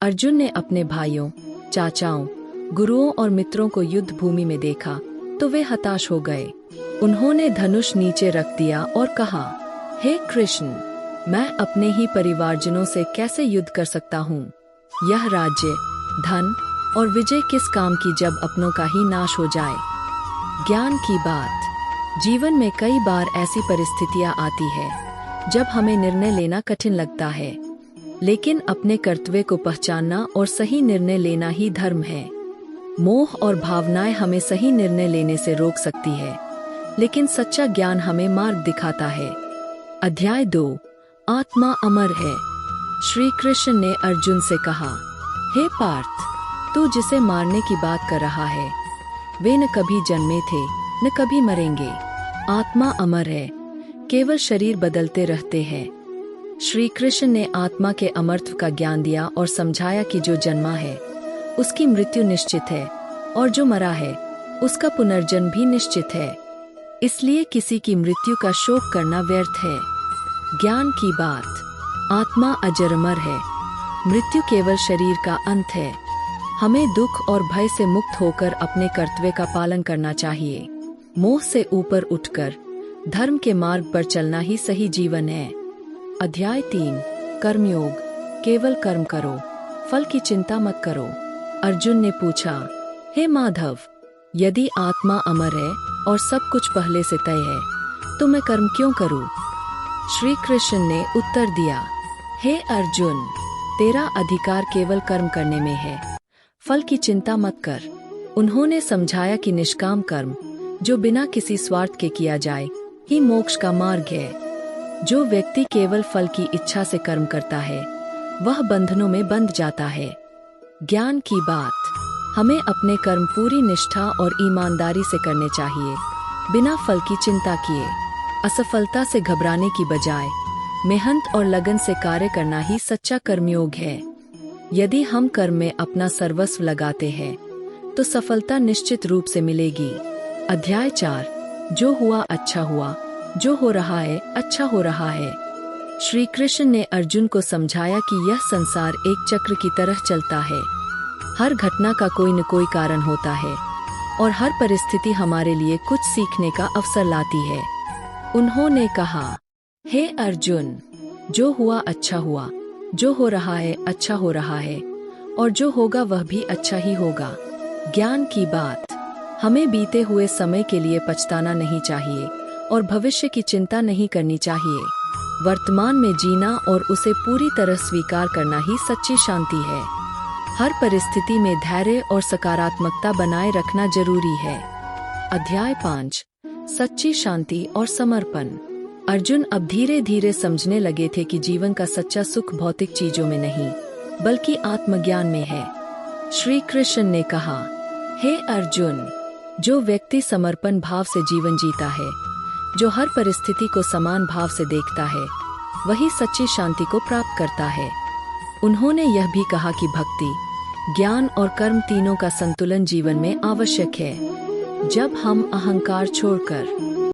अर्जुन ने अपने भाइयों, चाचाओं, गुरुओं और मित्रों को युद्ध भूमि में देखा तो वे हताश हो गए। उन्होंने धनुष नीचे रख दिया और कहा, हे कृष्ण, मैं अपने ही परिवारजनों से कैसे युद्ध कर सकता हूँ? यह राज्य, धन और विजय किस काम की जब अपनों का ही नाश हो जाए। ज्ञान की बात। जीवन में कई बार ऐसी परिस्थितियां आती है जब हमें निर्णय लेना कठिन लगता है, लेकिन अपने कर्तव्य को पहचानना और सही निर्णय लेना ही धर्म है। मोह और भावनाएं हमें सही निर्णय लेने से रोक सकती है, लेकिन सच्चा ज्ञान हमें मार्ग दिखाता है। अध्याय 2। आत्मा अमर है। श्री कृष्ण ने अर्जुन से कहा, हे पार्थ, तू जिसे मारने की बात कर रहा है वे न कभी जन्मे थे न कभी मरेंगे। आत्मा अमर है, केवल शरीर बदलते रहते हैं। श्री कृष्ण ने आत्मा के अमरत्व का ज्ञान दिया और समझाया कि जो जन्मा है उसकी मृत्यु निश्चित है और जो मरा है उसका पुनर्जन्म भी निश्चित है। इसलिए किसी की मृत्यु का शोक करना व्यर्थ है। ज्ञान की बात। आत्मा अजर-अमर है, मृत्यु केवल शरीर का अंत है। हमें दुख और भय से मुक्त होकर अपने कर्तव्य का पालन करना चाहिए। मोह से ऊपर उठकर धर्म के मार्ग पर चलना ही सही जीवन है। अध्याय 3। कर्मयोग। केवल कर्म करो, फल की चिंता मत करो। अर्जुन ने पूछा, हे माधव, यदि आत्मा अमर है और सब कुछ पहले से तय है तो मैं कर्म क्यों करूं? श्री कृष्ण ने उत्तर दिया, हे अर्जुन, तेरा अधिकार केवल कर्म करने में है, फल की चिंता मत कर। उन्होंने समझाया कि निष्काम कर्म, जो बिना किसी स्वार्थ के किया जाए, ही मोक्ष का मार्ग है। जो व्यक्ति केवल फल की इच्छा से कर्म करता है वह बंधनों में बंध जाता है। ज्ञान की बात। हमें अपने कर्म पूरी निष्ठा और ईमानदारी से करने चाहिए, बिना फल की चिंता किए। असफलता से घबराने की बजाय मेहनत और लगन से कार्य करना ही सच्चा कर्मयोग है। यदि हम कर्म में अपना सर्वस्व लगाते हैं तो सफलता निश्चित रूप से मिलेगी। अध्याय 4। जो हुआ अच्छा हुआ, जो हो रहा है अच्छा हो रहा है। श्री कृष्ण ने अर्जुन को समझाया कि यह संसार एक चक्र की तरह चलता है। हर घटना का कोई न कोई कारण होता है और हर परिस्थिति हमारे लिए कुछ सीखने का अवसर लाती है। उन्होंने कहा, हे अर्जुन, जो हुआ अच्छा हुआ, जो हो रहा है अच्छा हो रहा है और जो होगा वह भी अच्छा ही होगा। ज्ञान की बात। हमें बीते हुए समय के लिए पछताना नहीं चाहिए और भविष्य की चिंता नहीं करनी चाहिए। वर्तमान में जीना और उसे पूरी तरह स्वीकार करना ही सच्ची शांति है। हर परिस्थिति में धैर्य और सकारात्मकता बनाए रखना जरूरी है। अध्याय 5। सच्ची शांति और समर्पण। अर्जुन अब धीरे धीरे समझने लगे थे कि जीवन का सच्चा सुख भौतिक चीजों में नहीं बल्कि आत्मज्ञान में है। श्री कृष्ण ने कहा, हे अर्जुन, जो व्यक्ति समर्पण भाव से जीवन जीता है, जो हर परिस्थिति को समान भाव से देखता है, वही सच्ची शांति को प्राप्त करता है। उन्होंने यह भी कहा कि भक्ति, ज्ञान और कर्म तीनों का संतुलन जीवन में आवश्यक है। जब हम अहंकार छोड़कर